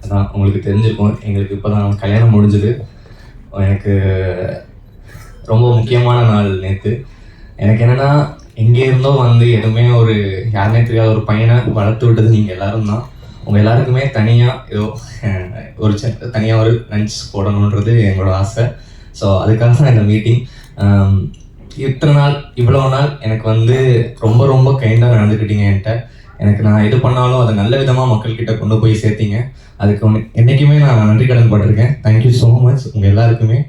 அதான் உங்களுக்கு தெரிஞ்சிருக்கும், எங்களுக்கு இப்போ தான் கல்யாணம் முடிஞ்சது. எனக்கு ரொம்ப முக்கியமான நாள் நேற்று. எனக்கு என்னென்னா, எங்கே இருந்தோ வந்து எதுவுமே ஒரு யாருனே தெரியாத ஒரு பையனை வளர்த்து விட்டது நீங்கள் எல்லோரும் தான். உங்கள் எல்லாருக்குமே தனியாக ஏதோ ஒரு தனியாக ஒரு லஞ்ச் போடணுன்றது எங்களோட ஆசை. ஸோ அதுக்காக தான் இந்த மீட்டிங். இத்தனை நாள் இவ்வளோ நாள் எனக்கு வந்து ரொம்ப ரொம்ப கைண்டாக நடந்துக்கிட்டீங்க என்கிட்ட. எனக்கு நான் எது பண்ணாலும் அதை நல்ல விதமாக மக்கள்கிட்ட கொண்டு போய் சேர்த்தீங்க. அதுக்கு என்றைக்குமே நான் நன்றி கடன் பட்டிருக்கேன். தேங்க்யூ ஸோ மச் உங்கள் எல்லாருக்குமே.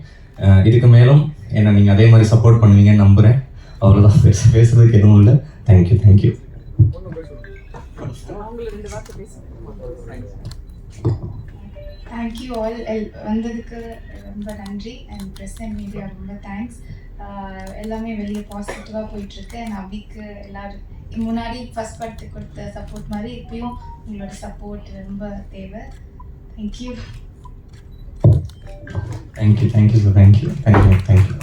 இதுக்கு மேலும் என்னை நீங்கள் அதே மாதிரி சப்போர்ட் பண்ணுவீங்கன்னு நம்புகிறேன். அவ்வளோதான், பேசுறதுக்கு எதுவும் இல்லை. Thank you thank you. Thank you all. வந்ததுக்கு ரொம்ப நன்றி. அண்ட் ப்ரெஸ் அண்ட் மீடியா ரொம்ப தேங்க்ஸ். எல்லாமே வெளியே பாசிட்டிவாக போயிட்டுருக்கு. அண்ட் அபிக்கு எல்லோரும் முன்னாடி ஃபஸ்ட் படத்துக்கு கொடுத்த சப்போர்ட் மாதிரி இப்பயும் உங்களோட சப்போர்ட் ரொம்ப தேவை. Thank you thank you thank you sir. Thank you thank you thank you.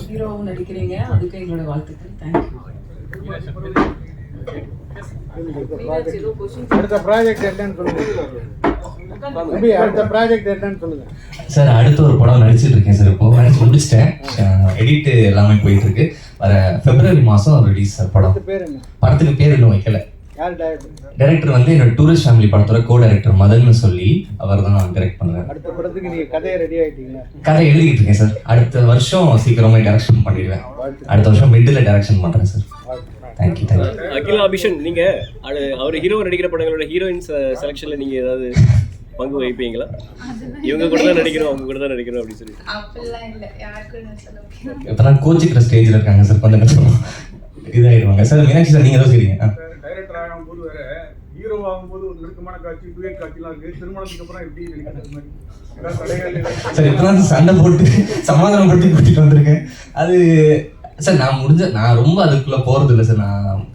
ஹீரோவும் நடிக்கிறீங்க, அதுக்கு எங்களோட வாழ்த்துக்கள். தேங்க்யூ. அடுத்த ப்ராஜெக்ட் என்னன்னு சொல்லுங்க சார். அடுத்து ஒரு படம் நடிச்சிட்டு இருக்கேன் சார். இப்போ நடிச்சு முடிச்சிட்டேன். எடிட் எல்லாமே போயிட்டு இருக்கு. வர February மாதம் ரிலீஸ் சார் படம். படத்துக்கு பேர் இன்னும் வைக்கல. டைரக்டர் வந்து என்னோட டூரிஸ்ட் ஃபேமிலி படத்தோட கோ-டைரக்டர் மதன்னு சொல்லி அவர் தான் டைரக்ட் பண்ணுறாரு. அடுத்த படத்துக்கு நீங்க கதையை ரெடி ஆயிட்டீங்களா? கதை எழுதிட்டு இருக்கேன் சார். அடுத்த வருஷம் சீக்கிரமே டைரக்ஷன் பண்ணிடுவேன். அடுத்த வருஷம் மிடில் டைரக்ஷன் பண்ணுறேன் sir. Thank you thank you. Akila Abishan, நீங்க அவர் ஹீரோ நடிக்கிற படங்களோட ஹீரோயின்ஸ் செலெக்ஷன்ல நீங்க ஏதாவது பங்கு வைப்பீங்களா? இவங்க கூட தான் நடிக்கிறோம், அவங்க கூட தான் நடிக்கிறோம் அப்படின்னு சொல்லி. அப்படிலாம் இல்லை, யாருக்கும் சொல்லுங்க. இப்போதான் கோச்சிக்கிற ஸ்டேஜில் இருக்காங்க சார். கொஞ்சம் கஷ்டம் இதாகிடுவாங்க சார். மீனாட்சி சார், நீங்கள் தான் சரிங்க. டைரக்டர் ஆகும்போது வேற ஹீரோ ஆகும்போது ஒரு நெருக்கமான காட்சி, டூயட் காட்சிலாம் இருக்கு. திருமணத்துக்கு அப்புறம் எப்படி நடிக்கிறது மாதிரி சார் இப்போதான் சண்டை போட்டு சமாதானப்படுத்தி கூட்டிட்டு வந்திருக்கேன். அது சார் நான் ரொம்ப அதுக்குள்ளே போகிறது இல்லை சார். நான்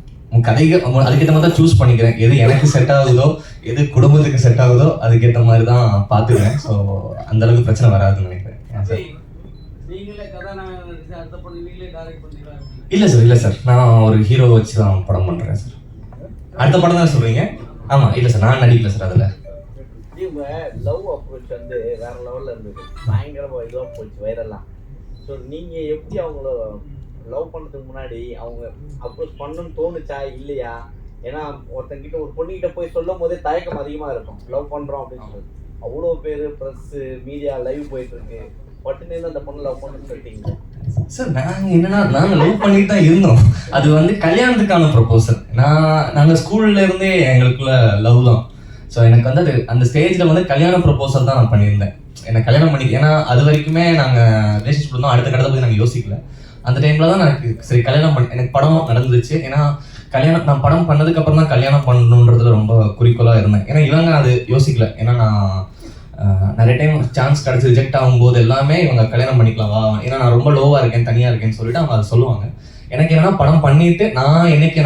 கதைக்கு அதுக்கேற்ற மாதிரி தான் சூஸ் பண்ணிக்கிறேன். எது எனக்கு செட் ஆகுதோ, எது குடும்பத்துக்கு செட் ஆகுதோ அதுக்கேற்ற மாதிரி தான் பார்த்துக்கிறேன். ஸோ அந்தளவுக்கு பிரச்சனை வராதுன்னு நினைக்கிறேன். இல்லை சார், இல்லை சார், நான் ஒரு ஹீரோ வச்சு தான் படம் பண்ணுறேன் சார். அடுத்த படம் தான் சொல்கிறீங்க? ஆமாம். இல்லை சார், நான் நடிக்கல சார் அதில். லவ் அப்ரோச் வந்து வேற லெவலில் இருந்தது. பயங்கரமாக இதுவாக போச்சு வைரல்லாம். ஸோ நீங்கள் எப்படி அவங்கள லவ் பண்ணுறதுக்கு முன்னாடி அவங்க அப்ரோச் பண்ணணும்னு தோணுச்சா இல்லையா? ஏன்னா ஒருத்தங்கிட்ட ஒரு பொண்ணுகிட்ட போய் சொல்லும் போதே தயக்கம் அதிகமாக இருக்கும். லவ் பண்ணுறோம் அப்படின்னு சொல்லி அவ்வளோ பேர் ப்ரெஸ்ஸு மீடியா லைவ் போயிட்டு இருக்கு. பட்டுன்னு அந்த பொண்ணு லவ் பண்ணு சொல்லிட்டீங்க சார். நாங்கள் லவ் பண்ணிட்டு தான் இருந்தோம். அது வந்து கல்யாணத்துக்கான ப்ரொபோசல். நாங்கள் ஸ்கூல்ல இருந்தே எங்களுக்குள்ள லவ் தான். ஸோ எனக்கு வந்து அந்த ஸ்டேஜில் வந்து கல்யாண ப்ரொபோசல் தான் நான் பண்ணியிருந்தேன். எனக்கு கல்யாணம் பண்ணி, ஏன்னா அது வரைக்குமே நாங்கள் ரிலேஷன்ஷிப் இருந்தோம். அடுத்த கடத்தை போய் நாங்கள் யோசிக்கல. அந்த டைமில் தான் எனக்கு சரி கல்யாணம் எனக்கு படம் நடந்துச்சு. ஏன்னா நான் படம் பண்ணதுக்கப்புறம் தான் கல்யாணம் பண்ணணுன்றதுல ரொம்ப குறிக்கோளாக இருந்தேன். ஏன்னா இவங்க அது யோசிக்கல. ஏன்னா நான் நிறைய டைம் சான்ஸ் கிடச்சி ரிஜெக்ட் ஆகும்போது எல்லாமே இவங்க கல்யாணம் பண்ணிக்கலாமா, ஏன்னா நான் ரொம்ப லோவாக இருக்கேன், தனியாக இருக்கேன்னு சொல்லிட்டு அவங்க அதை சொல்லுவாங்க. எனக்கு என்னன்னா படம் பண்ணிட்டு நான் என்னைக்கு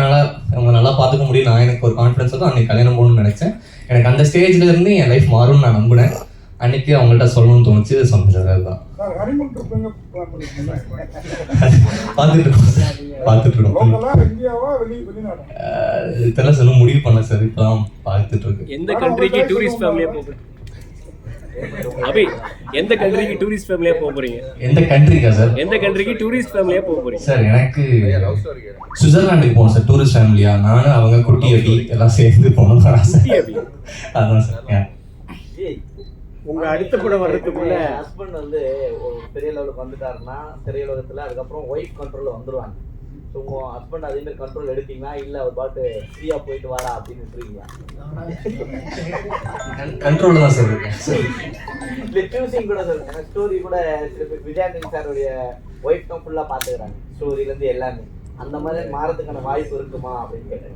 இவங்க நல்லா பார்த்துக்க முடியும், நான் எனக்கு ஒரு கான்ஃபிடன்ஸ் வந்து அன்னைக்கு கல்யாணம் போகணும்னு நினச்சேன். எனக்கு அந்த ஸ்டேஜ்ல இருந்து என் லைஃப் மாறும்னு நான் நம்பினேன். அன்னைக்கு அவங்கள்ட்ட சொல்லணும்னு தோணுச்சு, சொன்னது அதுதான். பார்த்துட்டு இருக்கோம். இதெல்லாம் சொல்ல முடிவு பண்ணல சார். இப்பதான் பார்த்துட்டு இருக்கு. எந்த கண்ட்ரிக்கு டூரிஸ்ட் ஃபேமிலியா போறீங்க? அபி, எந்த கண்ட்ரிக்கு டூரிஸ்ட் ஃபேமிலியா போறீங்க? எந்த கண்ட்ரிக்கா சார்? எந்த கண்ட்ரிக்கு டூரிஸ்ட் ஃபேமிலியா போறீங்க சார்? எனக்கு சுவிட்சர்லாந்துக்கு போகணும் சார் டூரிஸ்ட் ஃபேமிலியா. நானும் அவங்க குட்டி அபி எல்லாம் சேர்ந்து போகணும் சார். அதான் சார். உங்க அடுத்த படம் வர்றதுக்குள்ள ஹஸ்பண்ட் வந்து ஒரு பெரிய லெவலுக்கு வந்துட்டாருன்னா திரையுலகத்துல அதுக்கப்புறம் ஒய்ஃப் கண்ட்ரோல்ல வந்துருவாங்க. ஸோ உங்க ஹஸ்பண்ட் அதே மாதிரி கண்ட்ரோல் எடுத்தீங்களா இல்லை அவர் பாட்டு ஃப்ரீயா போயிட்டு வாடா அப்படின்னு இருக்கீங்களா? கண்ட்ரோல் தான் சார் இருக்கேன். இல்லை சூசிங் கூட சார். எனக்கு ஸ்டோரி கூட சில பேர் விஜயானந்த் சாருடைய ஒய்ஃப் தான் ஃபுல்லாக பார்த்துக்கிறாங்க ஸ்டோரியிலேருந்து எல்லாமே. அந்த மாதிரி மாறதுக்கான வாய்ப்பு இருக்குமா அப்படின்னு கேட்டேன்.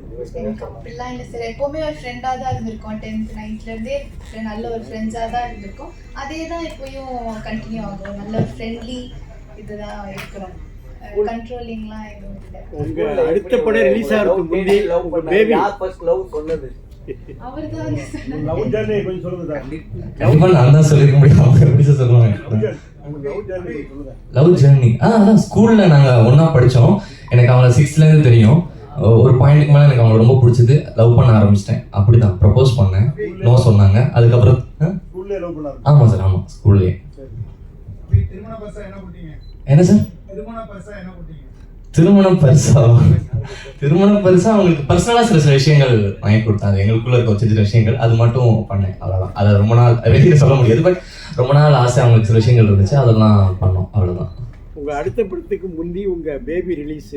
அப்படிலாம் இல்லை சார். எப்போவுமே ஒரு ஃப்ரெண்டாக தான் இருந்திருக்கோம். 10th 9thலேருந்தே நல்ல ஒரு ஃப்ரெண்ட்ஸாக தான் இருந்திருக்கோம். அதே தான் இப்போயும் கண்டினியூ ஆகும். நல்ல ஒரு ஃப்ரெண்ட்லி இதுதான் இருக்கிறோம். கண்ட்ரோலிங்லாம் எதுவும் இல்லை. உங்க அடுத்த படம் ரிலீஸ் ஆகிறதுக்கு முன்னாடி உங்க பேபி யார் ஃபர்ஸ்ட் லவ் சொன்னது? அவர் தான் லவ் ஜர்னி கொஞ்சம் சொல்லுங்க சார். கண்டிப்பா நான் தான் சொல்லிருக்க முடியும். அவங்க எப்படி சார் சொல்லுவாங்க? லவ் ஜர்னி அதான் ஸ்கூல்ல நாங்க ஒன்னா படிச்சோம். எனக்கு அவங்கள 6th இருந்து தெரியும். ஒரு பாயிண்ட்டுக்கு மேலே எனக்கு அவங்க ரொம்ப பிடிச்சது, லவ் பண்ண ஆரம்பிச்சிட்டேன். அப்படி தான் ப்ரப்போஸ் பண்ணேன், நோ சொன்னாங்க. அதுக்கப்புறம் ஸ்கூல்லே லவ் பண்ணாரு. ஆமாம் சார், ஆமாம், ஸ்கூல்லேயே. திருமண பரிசா என்ன கொடுத்தீங்க? என்ன சார்? திருமண பரிசா என்ன கொடுத்தீங்க? திருமணம் பரிசா அவங்களுக்கு பர்சனலாக சில விஷயங்கள் வாங்கி கொடுத்தாங்க. எங்களுக்குள்ள இருக்க சில விஷயங்கள் அது மட்டும் பண்ணேன், அவ்வளோதான். அதை ரொம்ப நாள் வெளியில் சொல்ல முடியாது, பட் ரொம்ப நாள் ஆசை அவங்களுக்கு சில விஷயங்கள் இருந்துச்சு, அதெல்லாம் பண்ணோம், அவ்வளோதான். உங்க அடுத்த படத்துக்கு முந்தி உங்க பேபி ரிலீஸ்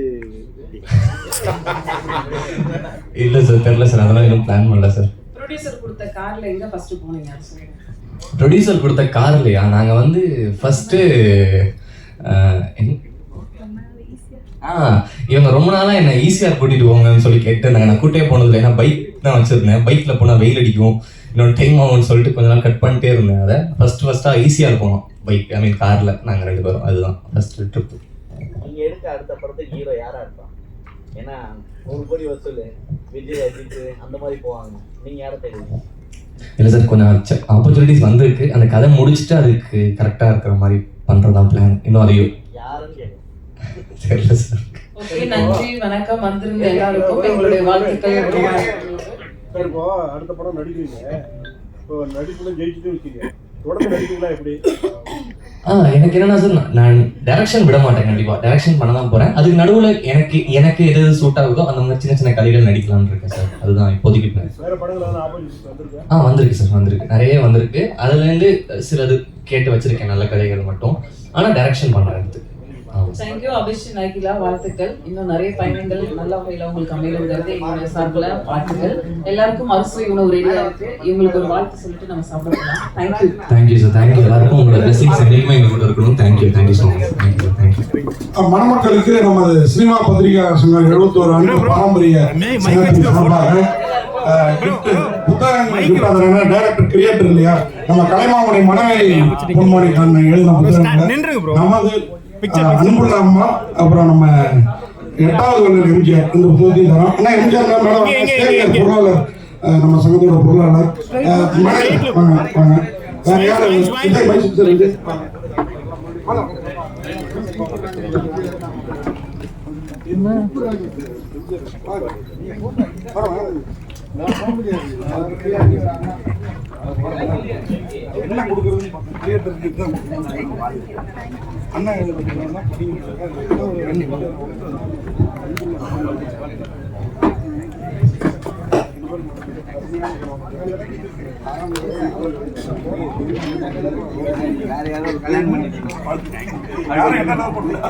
இல்லை சார், தெரியல சார், அதெல்லாம் இன்னும் பிளான் பண்ணல சார். ப்ரொடியூசர் கொடுத்த கார்ல எங்க ஃபர்ஸ்ட் போனீங்க அது சொல்லுங்க. ப்ரொடியூசர் கொடுத்த கார் இல்லையா, நாங்கள் வந்து ஃபஸ்ட்டு இவங்க ரொம்ப நாளாக என்னை ஈஸியாக கூட்டிகிட்டு போங்கன்னு சொல்லி கேட்டுருந்தாங்க. நான் கூட்டே போனதில்லை, ஏன்னா பைக் தான் வச்சுருந்தேன். பைக்கில் போனால் வெயில் அடிக்கும், இன்னொரு டைம் ஆகும்னு சொல்லிட்டு கொஞ்ச நாள் கட் பண்ணிட்டே இருந்தேன். அதை ஃபஸ்ட்டாக ஈஸியாக போனோம் பைக், ஐ மீன் காரில், நாங்கள் 2 பேரும். அதுதான் ஃபஸ்ட்டு ட்ரிப்பு. நீங்க எடுக்க அடுத்த படத்துக்கு ஹீரோ யாரா இருப்பான்? ஏன்னா 100 கோடி வசூல், விஜய், அஜித் அந்த மாதிரி போவாங்க. நீங்க யாரை தேடுவீங்க? இல்லை சார், கொஞ்சம் ஆப்பர்ச்சுனிட்டிஸ் வந்திருக்கு. அந்த கதை முடிச்சுட்டு அதுக்கு கரெக்டாக இருக்கிற மாதிரி பண்ணுறதான் பிளான். இன்னும் அதையும் யாருன்னு கேட்க தெரியல சார். ஓகே, நன்றி, வணக்கம். வந்திருந்த எல்லாருக்கும் எங்களுடைய வாழ்த்துக்கள். சார், இப்போ அடுத்த படம் நடிக்கிறீங்க, இப்போ நடிப்புல ஜெயிச்சுட்டு வச்சுங்க, தொடர்ந்து நடிப்புலாம் எப்படி? எனக்கு என்னன்னா சார், நான் டைரக்ஷன் விட மாட்டேன். கண்டிப்பாக டைரக்ஷன் பண்ண தான் போகிறேன். அதுக்கு நடுவில் எனக்கு எது சூட் ஆகுதோ அந்த மாதிரி சின்ன சின்ன கதைகள் நடிக்கலாம்னு இருக்கேன் சார். அதுதான் இப்போதைக்கு பிளான். வேற படங்கள் ஆப்பர்ச்சுனிட்டிஸ் வந்திருக்கு? வந்திருக்கு சார், வந்திருக்கு, நிறைய வந்திருக்கு. அதுலேருந்து சிலது கேட்டு வச்சிருக்கேன், நல்ல கதைகள் மட்டும். ஆனால் டைரக்ஷன் பண்ணுறேன் அடுத்து. தேங்க்யூ அபிஷ், நைகிலா, வாழ்த்துக்கள். இன்னும் நிறைய பயணங்கள் நல்ல வகையில் உங்களுக்கு அமையலுங்கிறது எங்களுடைய சார்பில் வாழ்த்துக்கள். எல்லாருக்கும் அறுசுவை உணவு ரெடியாக இருக்கு. இவங்களுக்கு ஒரு வாழ்த்து சொல்லிட்டு நம்ம சாப்பிடலாம். Thank you sir, thank you. எல்லாருக்கும் உங்களோட பிளெஸிங்ஸ் என்னைக்குமே எங்க கூட இருக்கணும். Thank you so much. தேங்க்யூ. மணமக்களுக்கு நமது சினிமா பத்திரிகை சங்கம் 71 ஆண்டு பாரம்பரிய சங்கத்தின் சார்பாக புத்தகங்கள் டைரக்டர் கிரியேட்டர் இல்லையா, நம்ம கலைமாவுடைய மனைவி பொன்மொழி எழுதின புத்தகங்கள், நமது அன்புள்ள அம்மா, அப்புறம் நம்ம 8வது வள்ளல் எம்ஜிஆர், இந்த புத்தகத்தையும் தரோம். ஆனா எம்ஜிஆர் பொருளாளர், நம்ம சங்கத்தோட பொருளாளர் வாங்க. வேற யாரும் இருக்கு? என்ன கொடுக்குறது கிரியேட்டருக்கு தான் அண்ணா வேற யாராவது கல்யாணம் பண்ணிட்டு யாரும் என்ன பண்ணுறது